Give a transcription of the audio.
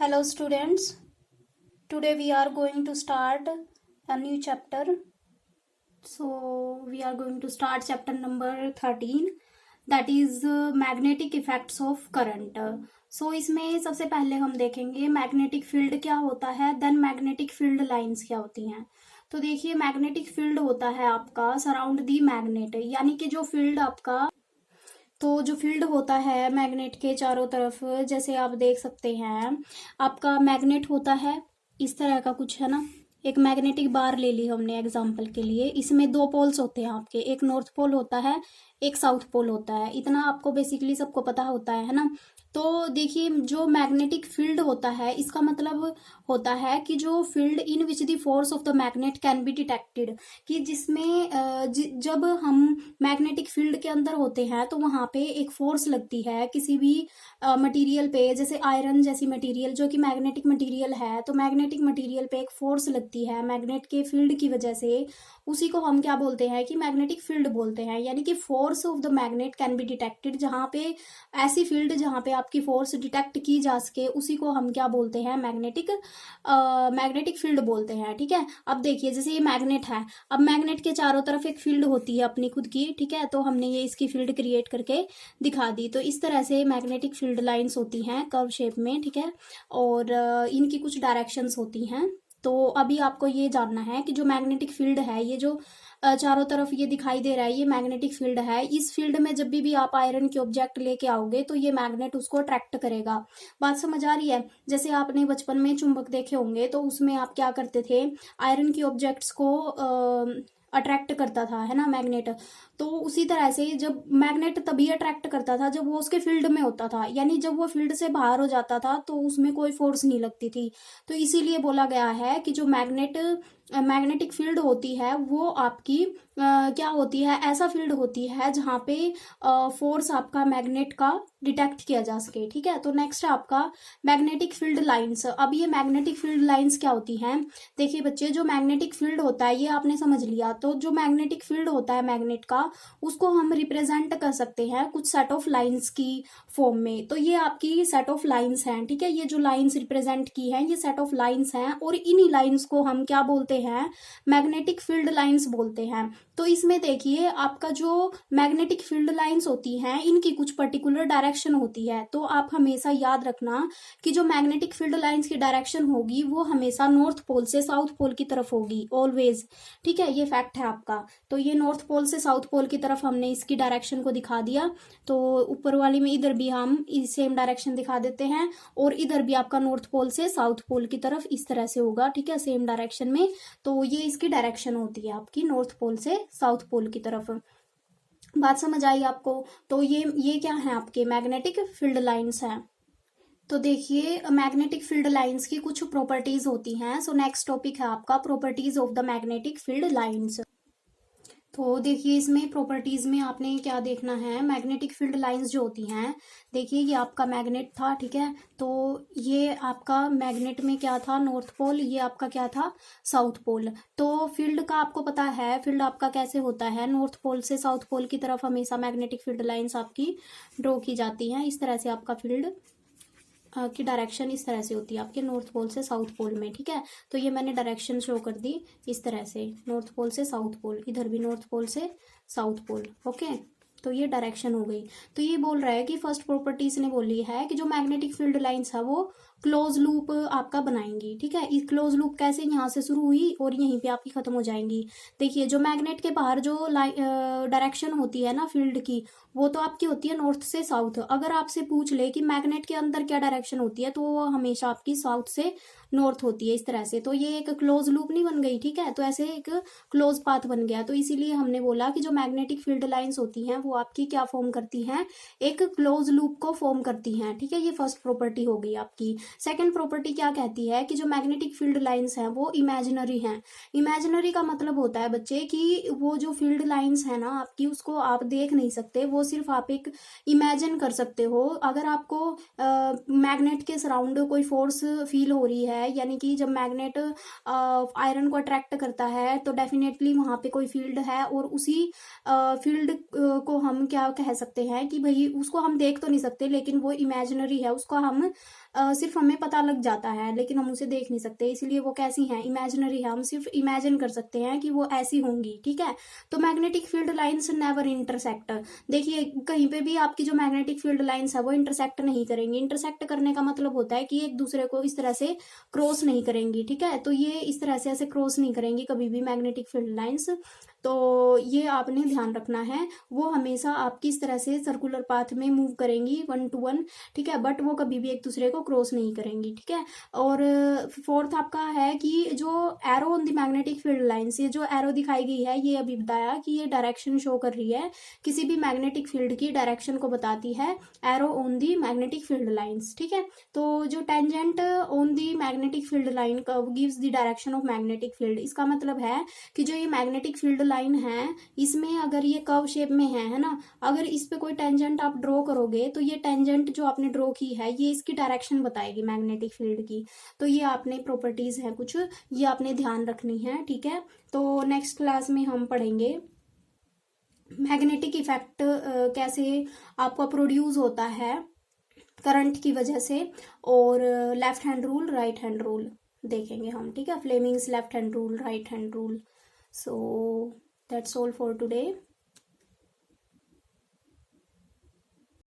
Hello students, today we are going to start a new chapter. So we are going to start chapter number 13, that is magnetic effects of current. So इसमें सबसे पहले हम देखेंगे magnetic field क्या होता है, then magnetic field lines क्या होती हैं। तो देखिए मैग्नेटिक फील्ड होता है आपका सराउंड दी मैग्नेट, यानी कि जो फील्ड आपका जो फील्ड होता है मैग्नेट के चारों तरफ, जैसे आप देख सकते हैं आपका मैग्नेट होता है इस तरह का कुछ है ना। एक मैग्नेटिक बार ले ली हमने एग्जांपल के लिए, इसमें दो पोल्स होते हैं आपके, एक नॉर्थ पोल होता है एक साउथ पोल होता है। इतना आपको बेसिकली सबको पता होता है ना। तो देखिए जो मैग्नेटिक फील्ड होता है इसका मतलब होता है कि जो field in which the force of the magnet can be detected, कि जिसमें जब हम मैग्नेटिक फील्ड के अंदर होते हैं तो वहां पे एक फोर्स लगती है किसी भी मटेरियल पे, जैसे आयरन जैसी मटेरियल जो कि मैग्नेटिक मटेरियल है, तो मैग्नेटिक मटेरियल पे एक फोर्स लगती है मैग्नेट के फील्ड की वजह से। उसी को हम क्या बोलते हैं कि मैग्नेटिक फील्ड बोलते हैं, यानी कि force of the magnet can be detected. जहां पे ऐसी फील्ड जहां पे आपकी फोर्स डिटेक्ट की जा सके उसी को हम क्या बोलते हैं, मैग्नेटिक फील्ड बोलते हैं। ठीक है, अब देखिए जैसे ये मैग्नेट है, अब मैग्नेट के चारों तरफ एक फील्ड होती है अपनी खुद की। ठीक है, तो हमने ये इसकी फील्ड क्रिएट करके दिखा दी। तो इस तरह से मैग्नेटिक फील्ड लाइंस होती हैं कर्व शेप में। ठीक है, और इनकी कुछ डायरेक्शंस होती हैं। तो अभी आपको ये जानना है कि जो मैग्नेटिक फील्ड है, ये जो चारों तरफ ये दिखाई दे रहा है, ये मैग्नेटिक फील्ड है। इस फील्ड में जब भी आप आयरन के ऑब्जेक्ट लेके आओगे तो ये मैग्नेट उसको अट्रैक्ट करेगा। बात समझ आ रही है? जैसे आपने बचपन में चुंबक देखे होंगे तो उसमें आप क्या करते थे, आयरन के ऑब्जेक्ट्स को अट्रैक्ट करता था, है ना, मैग्नेट। तो उसी तरह से जब मैग्नेट तभी अट्रैक्ट करता था जब वो उसके फील्ड में होता था, यानी जब वो फील्ड से बाहर हो जाता था तो उसमें कोई फोर्स नहीं लगती थी। तो इसीलिए बोला गया है कि जो मैग्नेटिक फील्ड होती है वो आपकी क्या होती है, ऐसा फील्ड होती है जहां पे फोर्स आपका मैग्नेट का डिटेक्ट किया जा सके। ठीक है, तो नेक्स्ट है आपका मैग्नेटिक फील्ड लाइंस। अब ये मैग्नेटिक फील्ड लाइंस क्या होती हैं, देखिए बच्चे, जो मैग्नेटिक फील्ड होता है ये आपने समझ लिया। तो जो मैग्नेटिक फील्ड होता है मैग्नेट का, उसको हम रिप्रेजेंट कर सकते हैं कुछ सेट ऑफ लाइंस की फॉर्म में। तो ये आपकी सेट ऑफ लाइंस हैं। ठीक है, ये जो लाइंस रिप्रेजेंट की हैं ये सेट ऑफ लाइंस हैं, और इन्हीं लाइंस को हम क्या बोलते हैं, मैग्नेटिक फील्ड लाइंस बोलते हैं। तो इसमें देखिए आपका जो मैग्नेटिक फील्ड लाइंस होती हैं इनकी कुछ पर्टिकुलर डायरेक्शन होती है। तो आप हमेशा याद रखना कि जो मैग्नेटिक फील्ड लाइंस की डायरेक्शन होगी वो हमेशा नॉर्थ पोल से साउथ पोल की तरफ होगी, ऑलवेज। ठीक है, ये फैक्ट है आपका। तो ये नॉर्थ पोल से साउथ पोल की तरफ हमने इसकी डायरेक्शन को दिखा दिया। तो ऊपर वाली में इधर भी हम सेम डायरेक्शन दिखा देते हैं, और इधर भी आपका नॉर्थ पोल से साउथ पोल की तरफ इस तरह से होगा। ठीक है, सेम डायरेक्शन में। तो ये इसकी डायरेक्शन होती है आपकी नॉर्थ पोल से साउथ पोल की तरफ। बात समझ आई आपको? तो ये क्या है, आपके मैग्नेटिक फील्ड लाइंस हैं। तो देखिए मैग्नेटिक फील्ड लाइंस की कुछ प्रॉपर्टीज होती हैं। सो नेक्स्ट टॉपिक है आपका properties of the magnetic field lines. तो देखिए इसमें प्रॉपर्टीज में आपने क्या देखना है, मैग्नेटिक फील्ड लाइंस जो होती हैं, देखिए ये आपका मैग्नेट था। ठीक है, तो ये आपका मैग्नेट में क्या था, नॉर्थ पोल, ये आपका क्या था, साउथ पोल। तो फील्ड का आपको पता है, फील्ड आपका कैसे होता है, नॉर्थ पोल से साउथ पोल की तरफ हमेशा मैग्नेटिक फील्ड लाइंस आपकी ड्रॉ की जाती हैं। इस तरह से आपका फील्ड की डायरेक्शन इस तरह से होती है आपके नॉर्थ पोल से साउथ पोल में। ठीक है, तो ये मैंने डायरेक्शन शो कर दी इस तरह से, नॉर्थ पोल से साउथ पोल, इधर भी नॉर्थ पोल से साउथ पोल। ओके, तो ये डायरेक्शन हो गई। तो ये बोल रहा है कि फर्स्ट प्रॉपर्टी इसने बोली है कि जो मैग्नेटिक फील्ड लाइंस है वो क्लोज लूप आपका बनाएंगी। ठीक है, इस क्लोज लूप कैसे, यहाँ से शुरू हुई और यहीं पे आपकी खत्म हो जाएंगी। देखिए जो मैग्नेट के बाहर जो डायरेक्शन होती है ना फील्ड की, वो तो आपकी होती है नॉर्थ से साउथ। अगर आपसे पूछ ले कि मैग्नेट के अंदर क्या डायरेक्शन होती है, तो वो हमेशा आपकी साउथ से नॉर्थ होती है इस तरह से। तो ये एक क्लोज लूप नहीं बन गई। ठीक है, तो ऐसे एक क्लोज पाथ बन गया। तो इसीलिए हमने बोला कि जो मैग्नेटिक फील्ड लाइंस होती हैं वो आपकी क्या फॉर्म करती हैं, एक क्लोज लूप को फॉर्म करती हैं। ठीक है, ये फर्स्ट प्रॉपर्टी हो गई आपकी। सेकंड प्रॉपर्टी क्या कहती है कि जो मैग्नेटिक फील्ड लाइंस हैं वो इमेजिनरी हैं। इमेजिनरी का मतलब होता है बच्चे कि वो जो फील्ड लाइंस है ना आपकी, उसको आप देख नहीं सकते, वो सिर्फ आप एक इमेजिन कर सकते हो। अगर आपको मैग्नेट के सराउंड कोई फोर्स फील हो रही है, यानी कि जब मैग्नेट आयरन को अट्रैक्ट करता है तो डेफिनेटली वहां पे कोई फील्ड है, और उसी फील्ड को हम क्या कह सकते हैं कि भाई उसको हम देख तो नहीं सकते, लेकिन वो इमेजिनरी है, उसको हम सिर्फ हमें पता लग जाता है, लेकिन हम उसे देख नहीं सकते, इसलिए वो कैसी हैं, इमेजिनरी है, हम सिर्फ इमेजिन कर सकते हैं कि वो ऐसी होंगी, ठीक है। तो magnetic field lines never intersect. देखिए कहीं पे भी आपकी जो मैग्नेटिक फील्ड लाइंस है वो इंटरसेक्ट नहीं करेंगी। इंटरसेक्ट करने का मतलब होता है कि एक दूसरे को इस तरह से क्रॉस नहीं करेंगी, ठीक है। तो ये इस तरह से ऐसे क्रॉस नहीं करेंगी कभी भी मैग्नेटिक फील्ड लाइंस। तो ये आपने ध्यान रखना है, वो हमेशा आपकी इस तरह से सर्कुलर पाथ में मूव करेंगी 1 to 1, ठीक है, बट वो कभी भी एक दूसरे को क्रॉस नहीं करेंगी, ठीक है। और फोर्थ आपका है कि जो arrow on the magnetic field lines, ये जो एरो दिखाई गई है ये अभी बताया कि ये डायरेक्शन शो कर रही है, किसी भी मैग्नेटिक फील्ड की डायरेक्शन को बताती है arrow on the magnetic field lines, ठीक है। तो जो tangent on the magnetic field line curve gives the direction of magnetic field, इसका मतलब है कि जो ये मैग्नेटिक फील्ड लाइन है इसमें अगर ये कर्व शेप में है ना, अगर इस पे कोई टेंजेंट आप ड्रॉ करोगे तो ये टेंजेंट जो आपने ड्रॉ की है ये इसकी डायरेक्शन बताएगी मैग्नेटिक फील्ड की। तो ये आपने प्रॉपर्टीज है कुछ, ये आपने ध्यान रखनी है, ठीक है। तो नेक्स्ट क्लास में हम पढ़ेंगे मैग्नेटिक इफेक्ट कैसे आपका प्रोड्यूस होता है करंट की वजह से, और left hand rule right hand rule देखेंगे हम, ठीक है, Fleming's left hand rule right hand rule. So that's all for today.